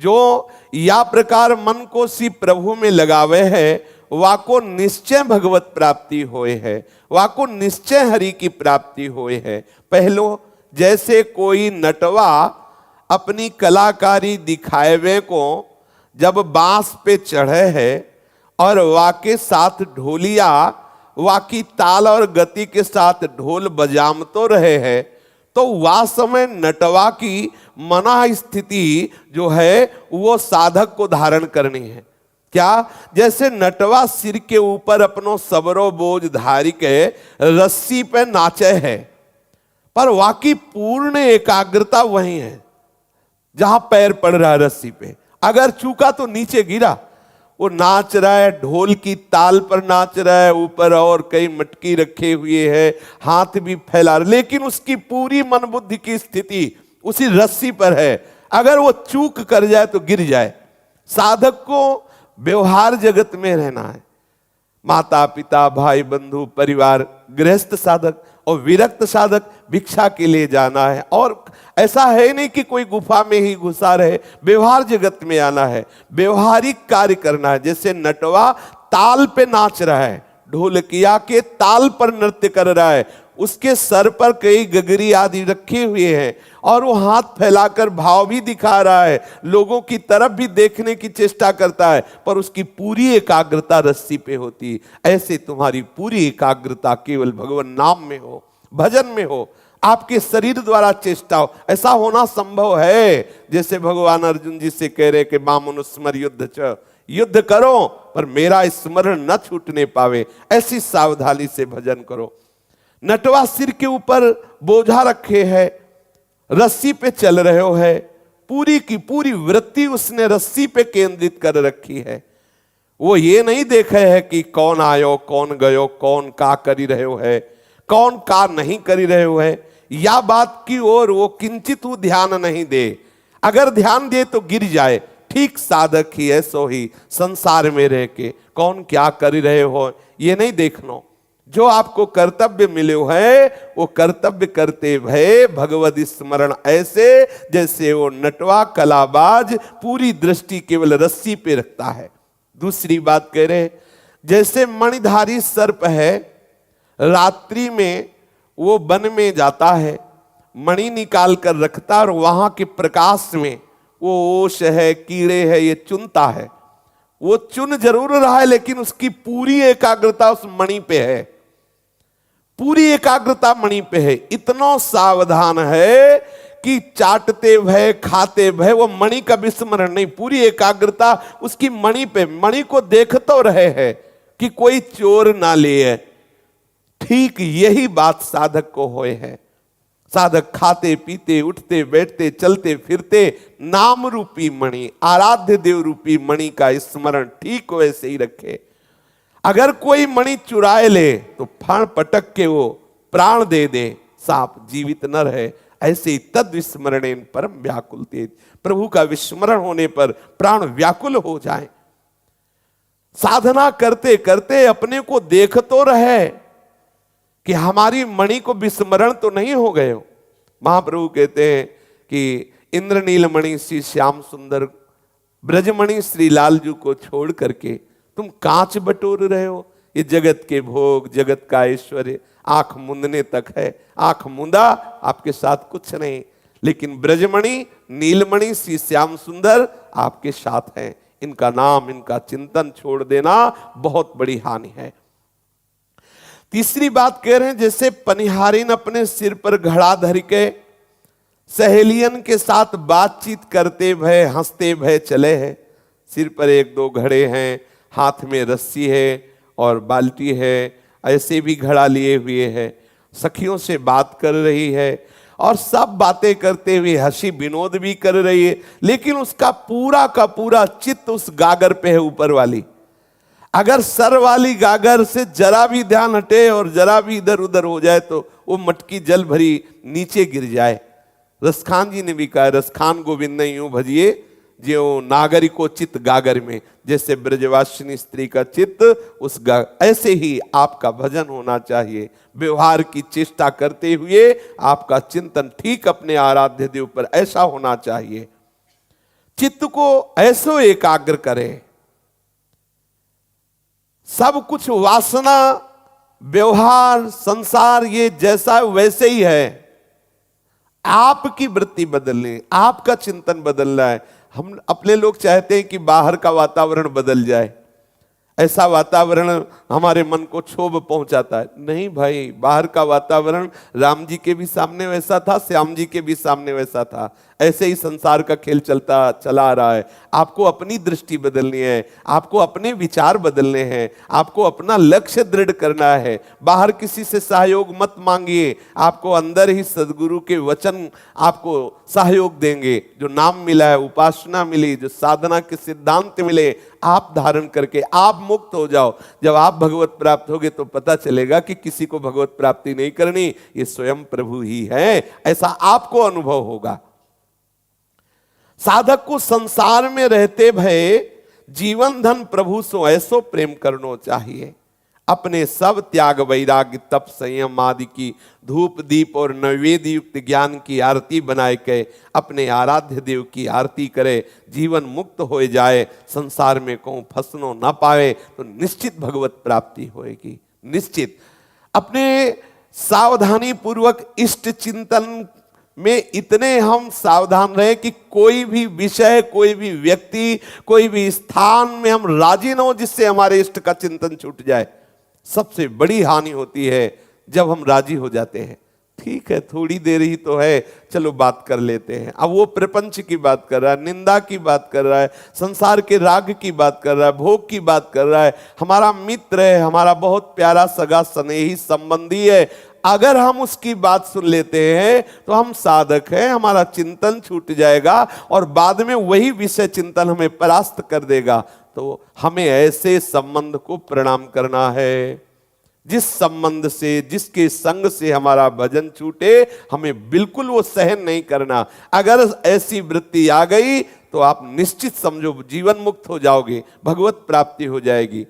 जो या प्रकार मन को सी प्रभु में लगावे है, वाको निश्चय भगवत प्राप्ति होए है, वाको निश्चय हरि की प्राप्ति होए है। पहलो, जैसे कोई नटवा अपनी कलाकारी दिखावे को जब बांस पे चढ़े है और वाके साथ ढोलिया वाकी ताल और गति के साथ ढोल बजाम तो रहे हैं, तो वह समय नटवा की मना स्थिति जो है वो साधक को धारण करनी है। क्या? जैसे नटवा सिर के ऊपर अपनो सबरो बोझ धारी के रस्सी पे नाचे है, पर वाकी पूर्ण एकाग्रता वही है जहां पैर पड़ रहा है रस्सी पे। अगर चूका तो नीचे गिरा। वो नाच रहा है, ढोल की ताल पर नाच रहा है, ऊपर और कई मटकी रखे हुए है, हाथ भी फैला, लेकिन उसकी पूरी मन बुद्धि की स्थिति उसी रस्सी पर है। अगर वो चूक कर जाए तो गिर जाए। साधक को व्यवहार जगत में रहना है। माता पिता भाई बंधु परिवार, गृहस्थ साधक और विरक्त साधक भिक्षा के लिए जाना है। और ऐसा है नहीं कि कोई गुफा में ही घुसा रहे, व्यवहार जगत में आना है, व्यवहारिक कार्य करना है। जैसे नटवा ताल पे नाच रहा है, ढोलकिया के ताल पर नृत्य कर रहा है, उसके सर पर कई गगरी आदि रखे हुए हैं और वो हाथ फैलाकर भाव भी दिखा रहा है, लोगों की तरफ भी देखने की चेष्टा करता है, पर उसकी पूरी एकाग्रता रस्सी पे होती है। ऐसे तुम्हारी पूरी एकाग्रता केवल भगवान नाम में हो, भजन में हो, आपके शरीर द्वारा चेष्टा हो। ऐसा होना संभव है। जैसे भगवान अर्जुन जी से कह रहे कि मामनुस्मर युद्ध च, युद्ध करो पर मेरा स्मरण न छूटने पावे, ऐसी सावधानी से भजन करो। नटवा सिर के ऊपर बोझा रखे है, रस्सी पे चल रहे हो है, पूरी की पूरी वृत्ति उसने रस्सी पे केंद्रित कर रखी है। वो ये नहीं देखे है कि कौन आयो कौन गयो, कौन का करी रहे हो है, कौन का नहीं करी रहे हो है, या बात की ओर वो किंचित ध्यान नहीं दे। अगर ध्यान दे तो गिर जाए। ठीक साधक ही है सो ही संसार में रह के कौन क्या कर रहे हो ये नहीं देखना। जो आपको कर्तव्य मिले है वो कर्तव्य करते भय भगवद स्मरण, ऐसे जैसे वो नटवा कलाबाज पूरी दृष्टि केवल रस्सी पे रखता है। दूसरी बात कह रहे, जैसे मणिधारी सर्प है, रात्रि में वो वन में जाता है, मणि निकाल कर रखता और वहां के प्रकाश में वो ओश है कीड़े है ये चुनता है। वो चुन जरूर रहा है लेकिन उसकी पूरी एकाग्रता उस मणि पे है, पूरी एकाग्रता मणि पे है। इतना सावधान है कि चाटते भय खाते भय वो मणि का विस्मरण नहीं, पूरी एकाग्रता उसकी मणि पे, मणि को देख तो रहे हैं कि कोई चोर ना ले। ठीक यही बात साधक को होए है। साधक खाते पीते उठते बैठते चलते फिरते नाम रूपी मणि, आराध्य देव रूपी मणि का स्मरण ठीक वैसे ही रखे। अगर कोई मणि चुराए ले तो फण पटक के वो प्राण दे दे, सांप जीवित न रहे। ऐसे ही तद विस्मरणेन परम व्याकुल तेज, प्रभु का विस्मरण होने पर प्राण व्याकुल हो जाए। साधना करते करते अपने को देख तो रहे कि हमारी मणि को विस्मरण तो नहीं हो गए हो। महाप्रभु कहते हैं कि इंद्रनील मणि श्री श्याम सुंदर ब्रजमणि श्री लालजू को छोड़ करके तुम कांच बटोर रहे हो। ये जगत के भोग जगत का ऐश्वर्य आंख मूंदने तक है, आंख मूंदा आपके साथ कुछ नहीं, लेकिन ब्रजमणि नीलमणि श्री श्याम सुंदर आपके साथ हैं। इनका नाम इनका चिंतन छोड़ देना बहुत बड़ी हानि है। तीसरी बात कह रहे हैं, जैसे पनिहारिन अपने सिर पर घड़ा धर के सहेलियन के साथ बातचीत करते भय हंसते भय चले हैं। सिर पर एक दो घड़े हैं, हाथ में रस्सी है और बाल्टी है, ऐसे भी घड़ा लिए हुए है, सखियों से बात कर रही है और सब बातें करते हुए हंसी विनोद भी कर रही है, लेकिन उसका पूरा का पूरा चित्त उस गागर पे है ऊपर वाली। अगर सर वाली गागर से जरा भी ध्यान हटे और जरा भी इधर उधर हो जाए तो वो मटकी जल भरी नीचे गिर जाए। रसखान जी ने भी कहा, रसखान गोविंद यूं भजिए जो नागरिको चित्त गागर में, जैसे ब्रजवासिनी स्त्री का चित्त उस ऐसे ही आपका भजन होना चाहिए। व्यवहार की चेष्टा करते हुए आपका चिंतन ठीक अपने आराध्य देव पर ऐसा होना चाहिए। चित्त को ऐसो एकाग्र करे, सब कुछ वासना, व्यवहार, संसार ये जैसा वैसे ही है। आपकी वृत्ति बदलनी, आपका चिंतन बदलना है। हम अपने लोग चाहते हैं कि बाहर का वातावरण बदल जाए, ऐसा वातावरण हमारे मन को क्षोभ पहुंचाता है। नहीं भाई, बाहर का वातावरण राम जी के भी सामने वैसा था, श्याम जी के भी सामने वैसा था। ऐसे ही संसार का खेल चला आ रहा है। आपको अपनी दृष्टि बदलनी है, आपको अपने विचार बदलने हैं, आपको अपना लक्ष्य दृढ़ करना है। बाहर किसी से सहयोग मत मांगिए, आपको अंदर ही सदगुरु के वचन आपको सहयोग देंगे। जो नाम मिला है, उपासना मिली, जो साधना के सिद्धांत मिले, आप धारण करके आप मुक्त हो जाओ। जब आप भगवत प्राप्त होगे तो पता चलेगा कि किसी को भगवत प्राप्ति नहीं करनी, ये स्वयं प्रभु ही है, ऐसा आपको अनुभव होगा। साधक को संसार में रहते भय जीवन धन प्रभु सो ऐसो प्रेम करनो चाहिए। अपने सब त्याग, वैराग्य, तप, संयम आदि की धूप दीप और नैवेद्य युक्त ज्ञान की आरती बनाए के अपने आराध्य देव की आरती करे, जीवन मुक्त हो जाए, संसार में कहूं फंसनो ना पाए, तो निश्चित भगवत प्राप्ति होएगी। निश्चित। अपने सावधानी पूर्वक इष्ट चिंतन में इतने हम सावधान रहे कि कोई भी विषय, कोई भी व्यक्ति, कोई भी स्थान में हम राजी न हो जिससे हमारे इष्ट का चिंतन छूट जाए। सबसे बड़ी हानि होती है जब हम राजी हो जाते हैं। ठीक है, थोड़ी देर ही तो है, चलो बात कर लेते हैं। अब वो प्रपंच की बात कर रहा है, निंदा की बात कर रहा है, संसार के राग की बात कर रहा है, भोग की बात कर रहा है, हमारा मित्र है, हमारा बहुत प्यारा सगा स्नेही संबंधी है। अगर हम उसकी बात सुन लेते हैं तो हम साधक हैं, हमारा चिंतन छूट जाएगा और बाद में वही विषय चिंतन हमें परास्त कर देगा। तो हमें ऐसे संबंध को प्रणाम करना है। जिस संबंध से, जिसके संग से हमारा भजन छूटे, हमें बिल्कुल वो सहन नहीं करना। अगर ऐसी वृत्ति आ गई तो आप निश्चित समझो जीवन मुक्त हो जाओगे, भगवत प्राप्ति हो जाएगी।